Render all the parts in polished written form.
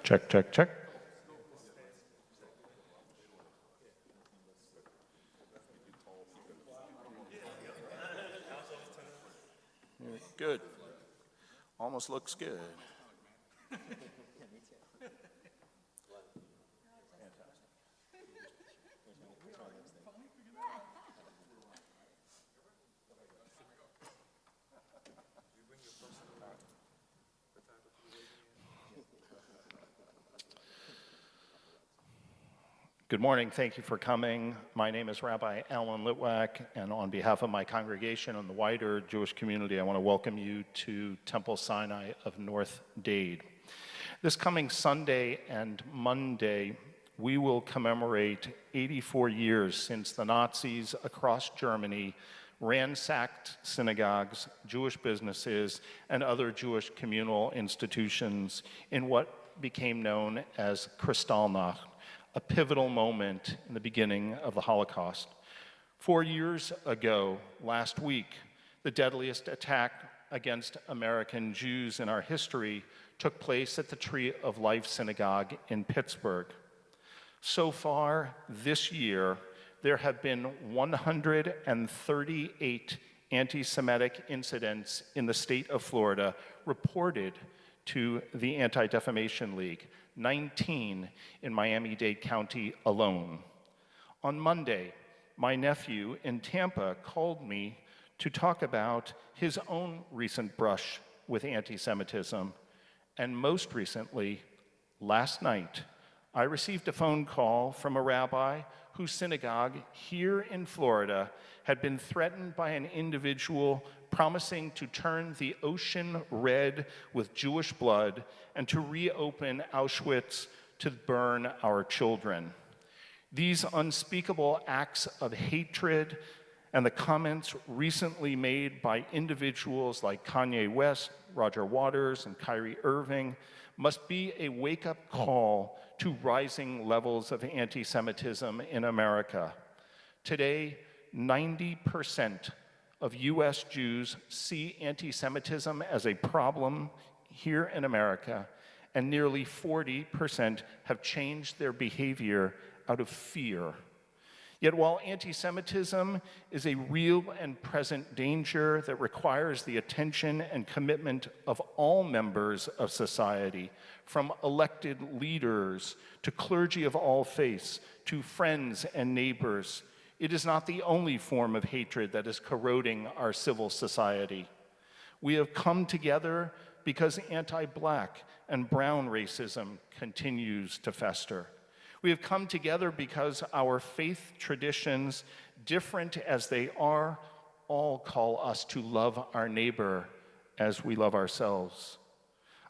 Check, check, check. Good. Almost looks good. Good morning. Thank you for coming. My name is Rabbi Alan Litwack, and on behalf of my congregation and the wider Jewish community, I want to welcome you to Temple Sinai of North Dade. This coming Sunday and Monday, we will commemorate 84 years since the Nazis across Germany ransacked synagogues, Jewish businesses, and other Jewish communal institutions in what became known as Kristallnacht, a pivotal moment in the beginning of the Holocaust. 4 years ago, last week, the deadliest attack against American Jews in our history took place at the Tree of Life Synagogue in Pittsburgh. So far this year, there have been 138 anti-Semitic incidents in the state of Florida reported to the Anti-Defamation League, 19 in Miami-Dade County alone. On Monday, my nephew in Tampa called me to talk about his own recent brush with anti-Semitism. And most recently, last night, I received a phone call from a rabbi whose synagogue here in Florida had been threatened by an individual promising to turn the ocean red with Jewish blood and to reopen Auschwitz to burn our children. These unspeakable acts of hatred and the comments recently made by individuals like Kanye West, Roger Waters, and Kyrie Irving must be a wake-up call to rising levels of anti-Semitism in America. Today, 90% of US Jews see anti-Semitism as a problem here in America, and nearly 40% have changed their behavior out of fear. Yet while anti-Semitism is a real and present danger that requires the attention and commitment of all members of society, from elected leaders to clergy of all faiths to friends and neighbors, it is not the only form of hatred that is corroding our civil society. We have come together because anti-Black and brown racism continues to fester. We have come together because our faith traditions, different as they are, all call us to love our neighbor as we love ourselves.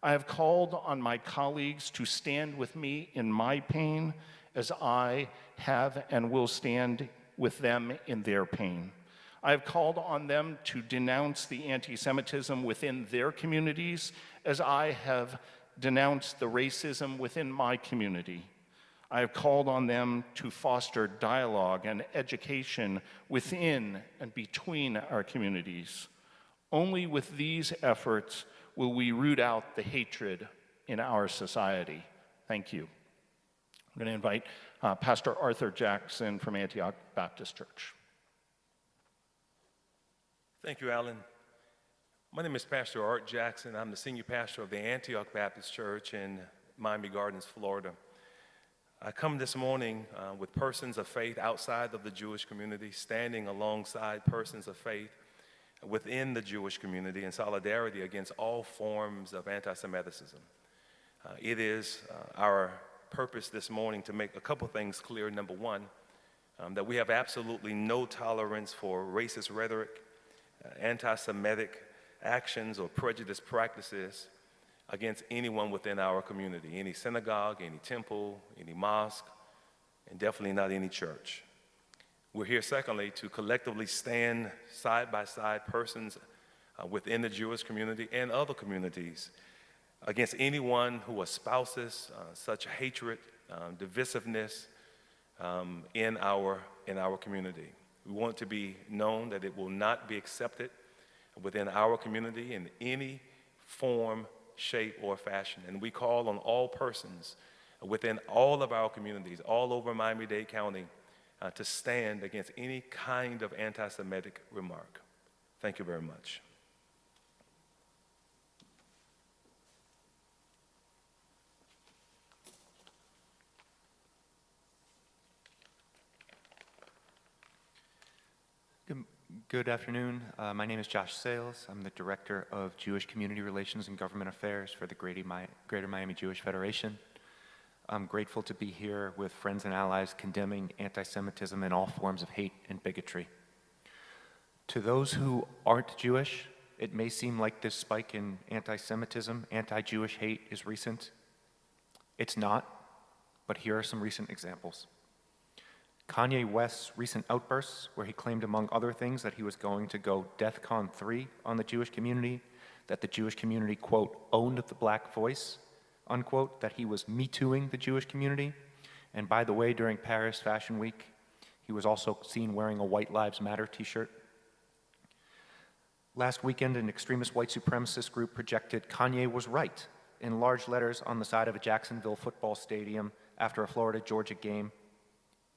I have called on my colleagues to stand with me in my pain as I have and will stand with them in their pain. I have called on them to denounce the anti-Semitism within their communities as I have denounced the racism within my community. I have called on them to foster dialogue and education within and between our communities. Only with these efforts will we root out the hatred in our society. Thank you. I'm going to invite Pastor Arthur Jackson from Antioch Baptist Church. Thank you, Alan. My name is Pastor Art Jackson. I'm the senior pastor of the Antioch Baptist Church in Miami Gardens, Florida. I come this morning with persons of faith outside of the Jewish community, standing alongside persons of faith within the Jewish community in solidarity against all forms of anti-Semitism. It is our purpose this morning to make a couple things clear. Number one, that we have absolutely no tolerance for racist rhetoric, anti-Semitic actions or prejudice practices against anyone within our community, any synagogue, any temple, any mosque, and definitely not any church. We're here, secondly, to collectively stand side by side persons within the Jewish community and other communities against anyone who espouses such hatred, divisiveness in our community. We want to be known that it will not be accepted within our community in any form shape, or fashion. And we call on all persons within all of our communities, all over Miami-Dade County, to stand against any kind of anti-Semitic remark. Thank you very much. Good afternoon. My name is Josh Sales. I'm the Director of Jewish Community Relations and Government Affairs for the Greater Miami Jewish Federation. I'm grateful to be here with friends and allies condemning anti-Semitism and all forms of hate and bigotry. To those who aren't Jewish, it may seem like this spike in anti-Semitism, anti-Jewish hate is recent. It's not, but here are some recent examples. Kanye West's recent outbursts, where he claimed, among other things, that he was going to go DEFCON 3 on the Jewish community, that the Jewish community, quote, owned the black voice, unquote, that he was Me-Tooing the Jewish community. And by the way, during Paris Fashion Week, he was also seen wearing a White Lives Matter t-shirt. Last weekend, an extremist white supremacist group projected "Kanye was right" in large letters on the side of a Jacksonville football stadium after a Florida-Georgia game,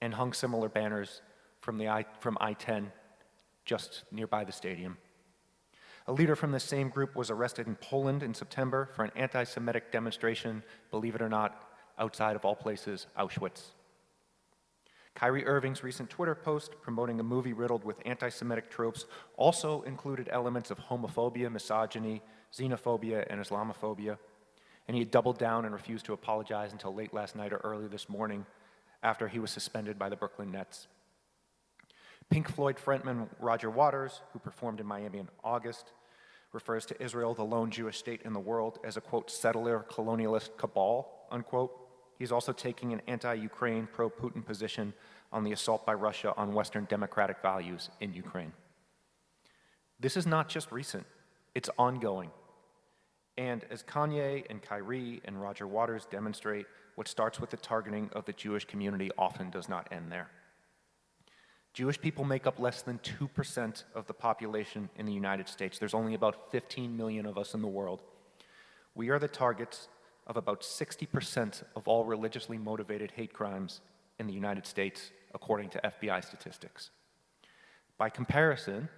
and hung similar banners from I-10 just nearby the stadium. A leader from the same group was arrested in Poland in September for an anti-Semitic demonstration, believe it or not, outside of all places, Auschwitz. Kyrie Irving's recent Twitter post promoting a movie riddled with anti-Semitic tropes also included elements of homophobia, misogyny, xenophobia, and Islamophobia, and he had doubled down and refused to apologize until late last night or early this morning, after he was suspended by the Brooklyn Nets. Pink Floyd frontman Roger Waters, who performed in Miami in August, refers to Israel, the lone Jewish state in the world, as a, quote, settler colonialist cabal, unquote. He's also taking an anti-Ukraine, pro-Putin position on the assault by Russia on Western democratic values in Ukraine. This is not just recent, it's ongoing. And as Kanye and Kyrie and Roger Waters demonstrate, what starts with the targeting of the Jewish community often does not end there. Jewish people make up less than 2% of the population in the United States. There's only about 15 million of us in the world. We are the targets of about 60% of all religiously motivated hate crimes in the United States, according to FBI statistics. By comparison,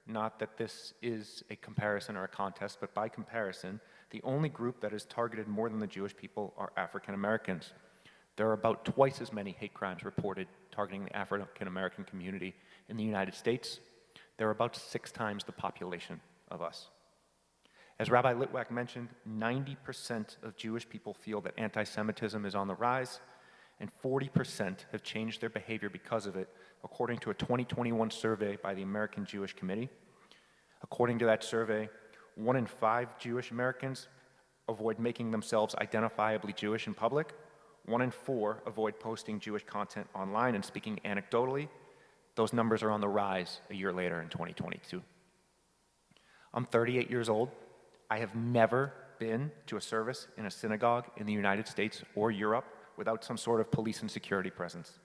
not that this is a comparison or a contest, but by comparison, the only group that is targeted more than the Jewish people are African Americans. There are about twice as many hate crimes reported targeting the African American community in the United States. There are about 6 times the population of us. As Rabbi Litwack mentioned, 90% of Jewish people feel that anti-Semitism is on the rise, and 40% have changed their behavior because of it, according to a 2021 survey by the American Jewish Committee. According to that survey, 1 in 5 Jewish Americans avoid making themselves identifiably Jewish in public. 1 in 4 avoid posting Jewish content online, and speaking anecdotally, those numbers are on the rise a year later in 2022. I'm 38 years old. I have never been to a service in a synagogue in the United States or Europe without some sort of police and security presence.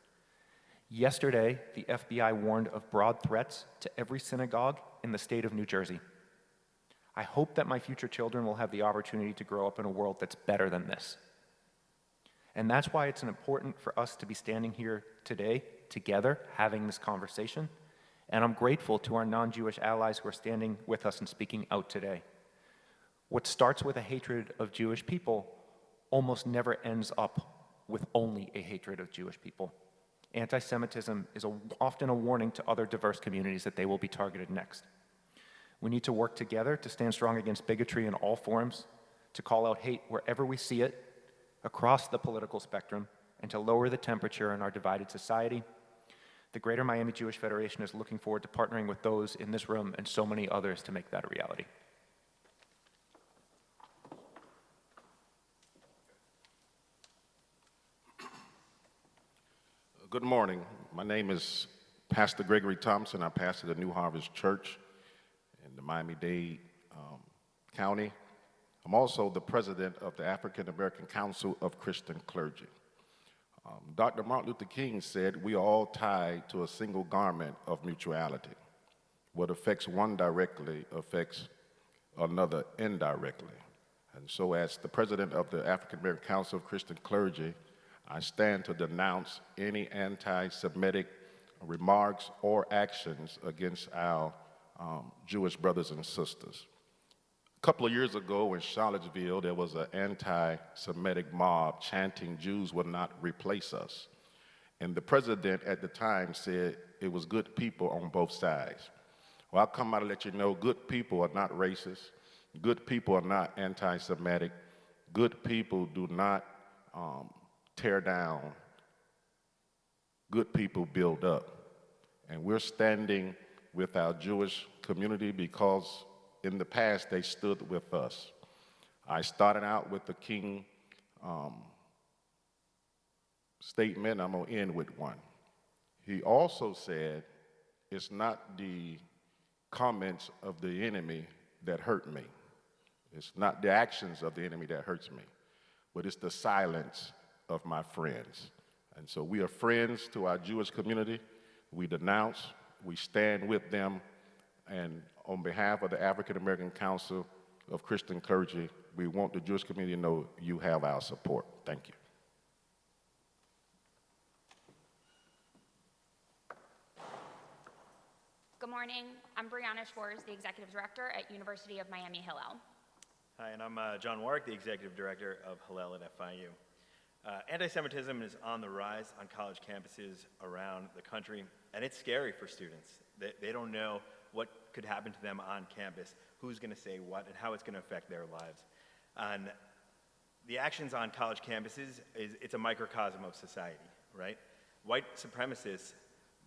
Yesterday, the FBI warned of broad threats to every synagogue in the state of New Jersey. I hope that my future children will have the opportunity to grow up in a world that's better than this. And that's why it's important for us to be standing here today, together, having this conversation. And I'm grateful to our non-Jewish allies who are standing with us and speaking out today. What starts with a hatred of Jewish people almost never ends up with only a hatred of Jewish people. Anti-Semitism is often a warning to other diverse communities that they will be targeted next. We need to work together to stand strong against bigotry in all forms, to call out hate wherever we see it, across the political spectrum, and to lower the temperature in our divided society. The Greater Miami Jewish Federation is looking forward to partnering with those in this room and so many others to make that a reality. Good morning. My name is Pastor Gregory Thompson. I pastor the New Harvest Church in the Miami-Dade County. I'm also the president of the African American Council of Christian Clergy. Dr. Martin Luther King said, "We are all tied to a single garment of mutuality. What affects one directly affects another indirectly." And so as the president of the African American Council of Christian Clergy, I stand to denounce any anti-Semitic remarks or actions against our Jewish brothers and sisters. A couple of years ago in Charlottesville, there was an anti-Semitic mob chanting, "Jews will not replace us." And the president at the time said it was good people on both sides. Well, I'll come out and let you know good people are not racist. Good people are not anti-Semitic. Good people do not tear down. Good people build up. And we're standing with our Jewish community because in the past they stood with us. I started out with the King statement. I'm going to end with one. He also said, it's not the comments of the enemy that hurt me. It's not the actions of the enemy that hurts me, but it's the silence of my friends. And so we are friends to our Jewish community. We denounce, we stand with them, and on behalf of the African American Council of Christian Clergy, we want the Jewish community to know you have our support. Thank you. Good morning. I'm Brianna Schwartz, the Executive Director at University of Miami Hillel. Hi, and I'm John Warwick, the Executive Director of Hillel at FIU. Anti-Semitism is on the rise on college campuses around the country, and it's scary for students. They don't know what could happen to them on campus, who's going to say what, and how it's going to affect their lives. And the actions on college campuses, it's a microcosm of society, right? White supremacists,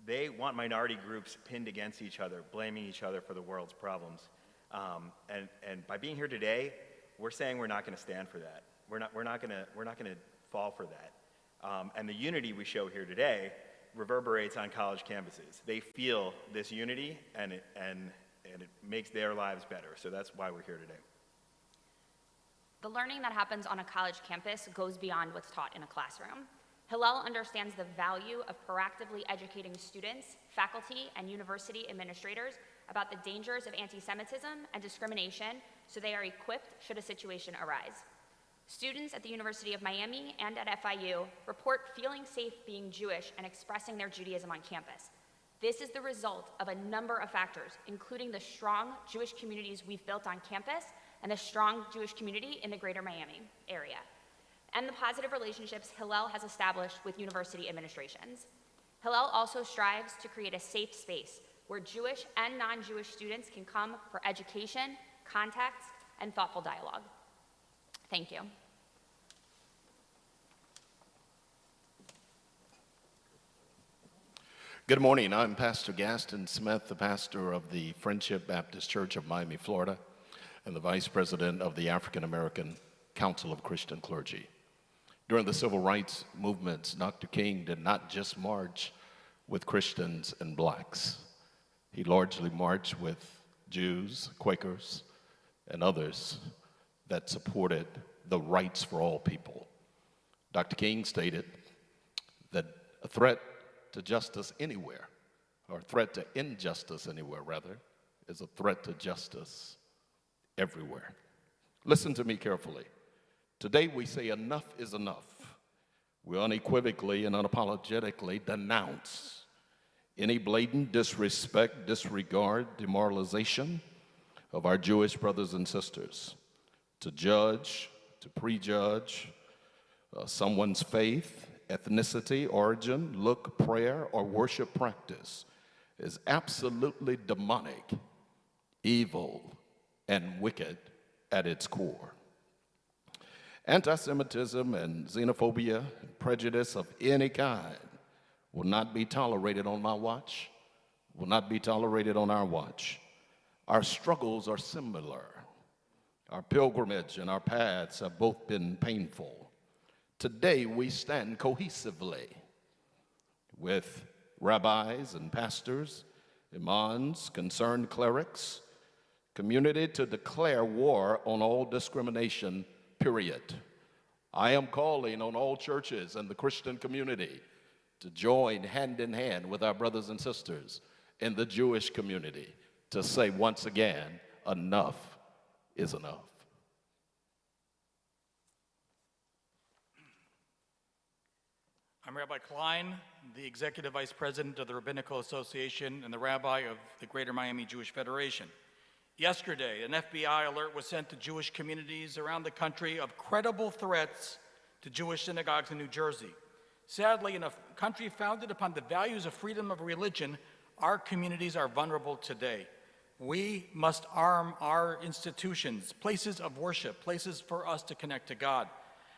they want minority groups pinned against each other, blaming each other for the world's problems. And by being here today, we're saying we're not going to stand for that. We're not going to fall for that. And the unity we show here today reverberates on college campuses. They feel this unity, and it makes their lives better. So that's why we're here today. The learning that happens on a college campus goes beyond what's taught in a classroom. Hillel understands the value of proactively educating students, faculty, and university administrators about the dangers of anti-Semitism and discrimination so they are equipped should a situation arise. Students at the University of Miami and at FIU report feeling safe being Jewish and expressing their Judaism on campus. This is the result of a number of factors, including the strong Jewish communities we've built on campus and the strong Jewish community in the greater Miami area, and the positive relationships Hillel has established with university administrations. Hillel also strives to create a safe space where Jewish and non-Jewish students can come for education, context, and thoughtful dialogue. Thank you. Good morning. I'm Pastor Gaston Smith, the pastor of the Friendship Baptist Church of Miami, Florida, and the vice president of the African American Council of Christian Clergy. During the civil rights movements, Dr. King did not just march with Christians and blacks. He largely marched with Jews, Quakers, and others that supported the rights for all people. Dr. King stated that a threat to justice anywhere, or a threat to injustice anywhere, rather, is a threat to justice everywhere. Listen to me carefully. Today we say enough is enough. We unequivocally and unapologetically denounce any blatant disrespect, disregard, demoralization of our Jewish brothers and sisters. To judge, to prejudge someone's faith, ethnicity, origin, look, prayer, or worship practice is absolutely demonic, evil, and wicked at its core. Anti-Semitism and xenophobia and prejudice of any kind will not be tolerated on my watch, will not be tolerated on our watch. Our struggles are similar. Our pilgrimage and our paths have both been painful. Today we stand cohesively with rabbis and pastors, imams, concerned clerics, community to declare war on all discrimination, period. I am calling on all churches and the Christian community to join hand in hand with our brothers and sisters in the Jewish community to say once again, enough is enough. I'm Rabbi Klein, the Executive Vice President of the Rabbinical Association and the Rabbi of the Greater Miami Jewish Federation. Yesterday, an FBI alert was sent to Jewish communities around the country of credible threats to Jewish synagogues in New Jersey. Sadly, in a country founded upon the values of freedom of religion, our communities are vulnerable today. We must arm our institutions, places of worship, places for us to connect to God.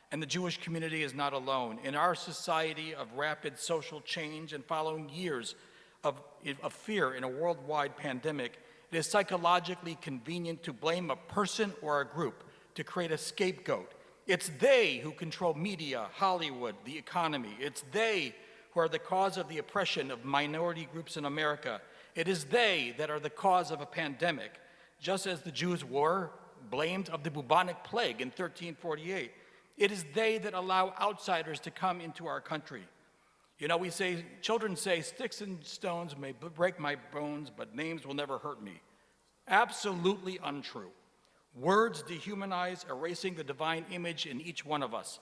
And the Jewish community is not alone. In our society of rapid social change and following years of fear in a worldwide pandemic, it is psychologically convenient to blame a person or a group, to create a scapegoat. It's they who control media, Hollywood, the economy. It's they who are the cause of the oppression of minority groups in America. It is they that are the cause of a pandemic, just as the Jews were blamed of the bubonic plague in 1348. It is they that allow outsiders to come into our country. You know, children say, sticks and stones may break my bones, but names will never hurt me. Absolutely untrue. Words dehumanize, erasing the divine image in each one of us.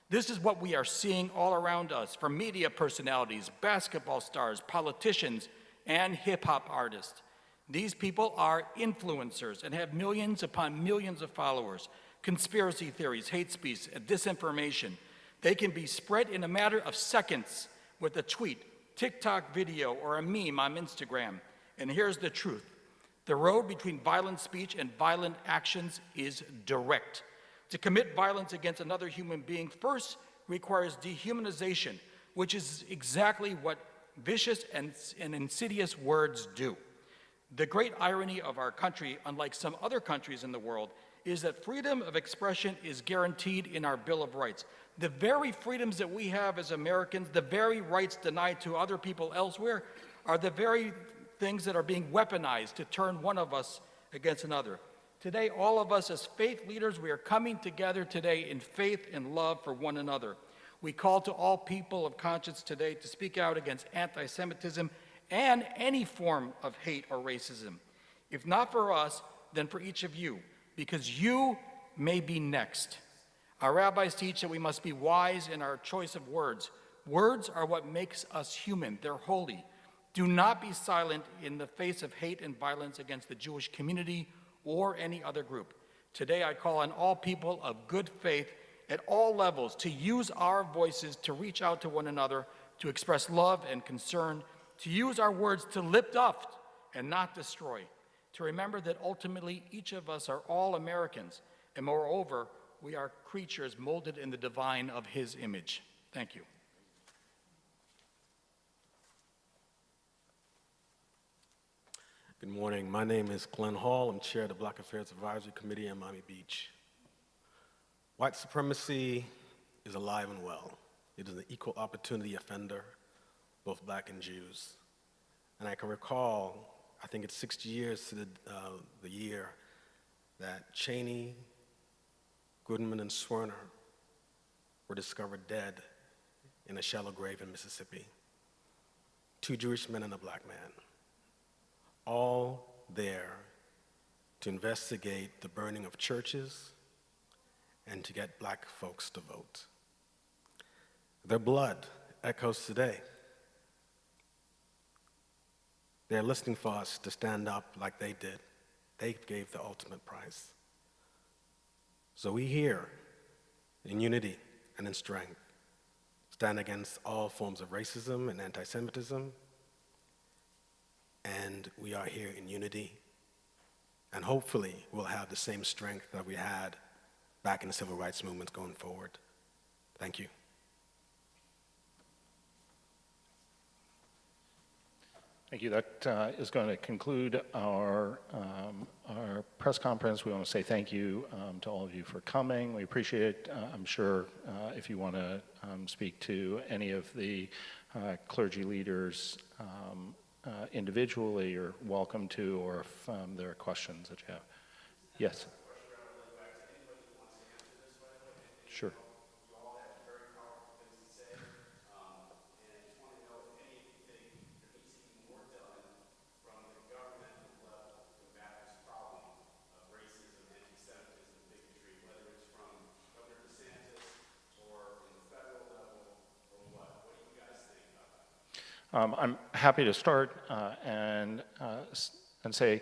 This is what we are seeing all around us, from media personalities, basketball stars, politicians, and hip-hop artists. These people are influencers and have millions upon millions of followers. Conspiracy theories, hate speech, and disinformation. They can be spread in a matter of seconds with a tweet, TikTok video, or a meme on Instagram. And here's the truth. The road between violent speech and violent actions is direct. To commit violence against another human being first requires dehumanization, which is exactly what vicious and insidious words do. The great irony of our country, unlike some other countries in the world, is that freedom of expression is guaranteed in our Bill of Rights. The very freedoms that we have as Americans, the very rights denied to other people elsewhere, are the very things that are being weaponized to turn one of us against another. Today, all of us as faith leaders, we are coming together today in faith and love for one another. We call to all people of conscience today to speak out against anti-Semitism and any form of hate or racism. If not for us, then for each of you, because you may be next. Our rabbis teach that we must be wise in our choice of words. Words are what makes us human. They're holy. Do not be silent in the face of hate and violence against the Jewish community or any other group. Today I call on all people of good faith at all levels to use our voices to reach out to one another, to express love and concern, to use our words to lift up and not destroy, to remember that ultimately each of us are all Americans, and moreover, we are creatures molded in the divine of his image. Thank you. Good morning. My name is Glenn Hall. I'm chair of the Black Affairs Advisory Committee in Miami Beach. White supremacy is alive and well. It is an equal opportunity offender, both black and Jews. And I can recall, I think it's 60 years to the year that Cheney, Goodman, and Swerner were discovered dead in a shallow grave in Mississippi. 2 Jewish men and a black man, all there to investigate the burning of churches and to get black folks to vote. Their blood echoes today. They're listening for us to stand up like they did. They gave the ultimate price. So we here, in unity and in strength, stand against all forms of racism and anti-Semitism, and we are here in unity, and hopefully we'll have the same strength that we had back in the civil rights movement going forward. Thank you. Thank you. That is going to conclude our press conference. We want to say thank you to all of you for coming. We appreciate it. I'm sure if you want to speak to any of the clergy leaders individually, you're welcome to, or if there are questions that you have. Yes. Sure. I'm happy to start and say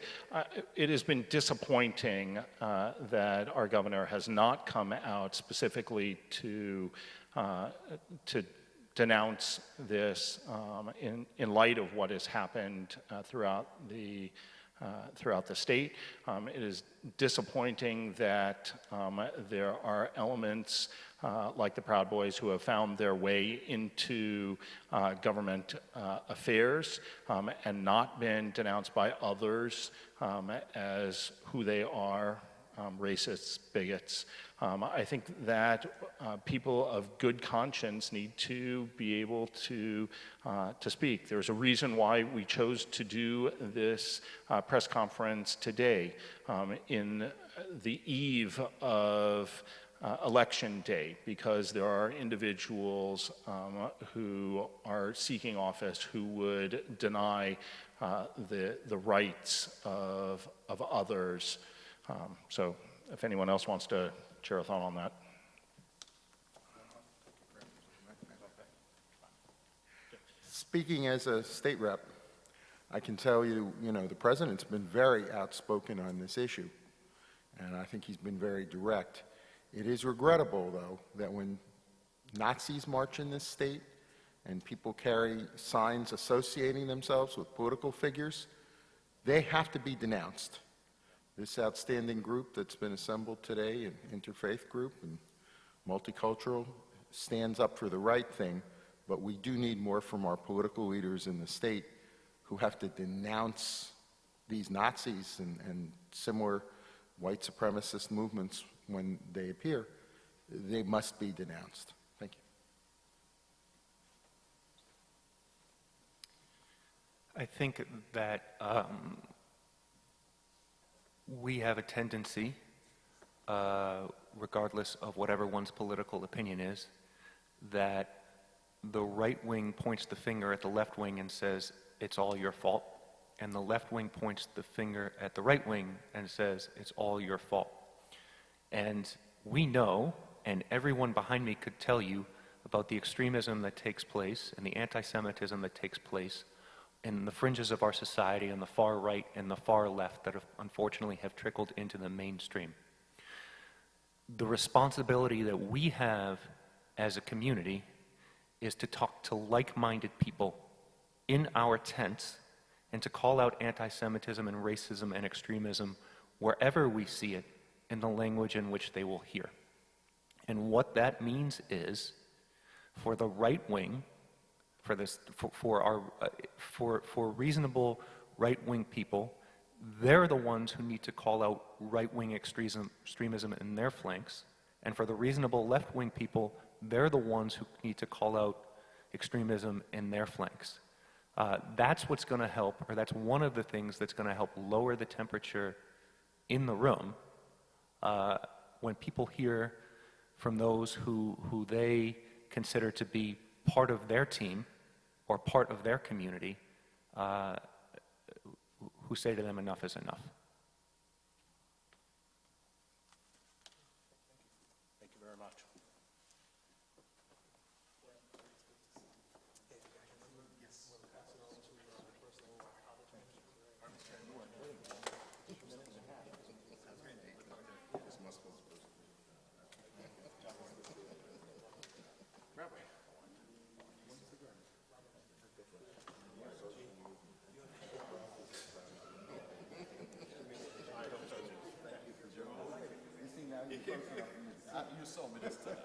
it has been disappointing that our governor has not come out specifically to denounce this in light of what has happened throughout the state. It is disappointing that there are elements like the Proud Boys who have found their way into government affairs and not been denounced by others as who they are, racists, bigots. I think that people of good conscience need to be able to speak. There's a reason why we chose to do this press conference today, in the eve of Election Day, because there are individuals who are seeking office who would deny the rights of others. So if anyone else wants to share a thought on that. Speaking as a state rep, I can tell you, the president's been very outspoken on this issue, and I think he's been very direct. It is regrettable, though, that when Nazis march in this state and people carry signs associating themselves with political figures, they have to be denounced. This outstanding group that's been assembled today, an interfaith group and multicultural, stands up for the right thing, but we do need more from our political leaders in the state who have to denounce these Nazis and similar white supremacist movements when they appear. They must be denounced. Thank you. I think that we have a tendency, regardless of whatever one's political opinion is, that the right wing points the finger at the left wing and says, it's all your fault. And the left wing points the finger at the right wing and says, it's all your fault. And we know, and everyone behind me could tell you, about the extremism that takes place and the anti-Semitism that takes place in the fringes of our society on the far right and the far left that unfortunately have trickled into the mainstream. The responsibility that we have as a community is to talk to like-minded people in our tents and to call out anti-Semitism and racism and extremism wherever we see it in the language in which they will hear. And what that means is, for the right wing, for reasonable right-wing people, they're the ones who need to call out right-wing extremism in their flanks. And for the reasonable left-wing people, they're the ones who need to call out extremism in their flanks. That's what's going to help, or that's one of the things that's going to help lower the temperature in the room when people hear from those who they consider to be part of their team or part of their community, who say to them, enough is enough. Thank you very much. You saw me this time.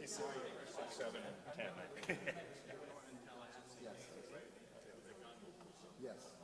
He's 6, 7, 10. Yes.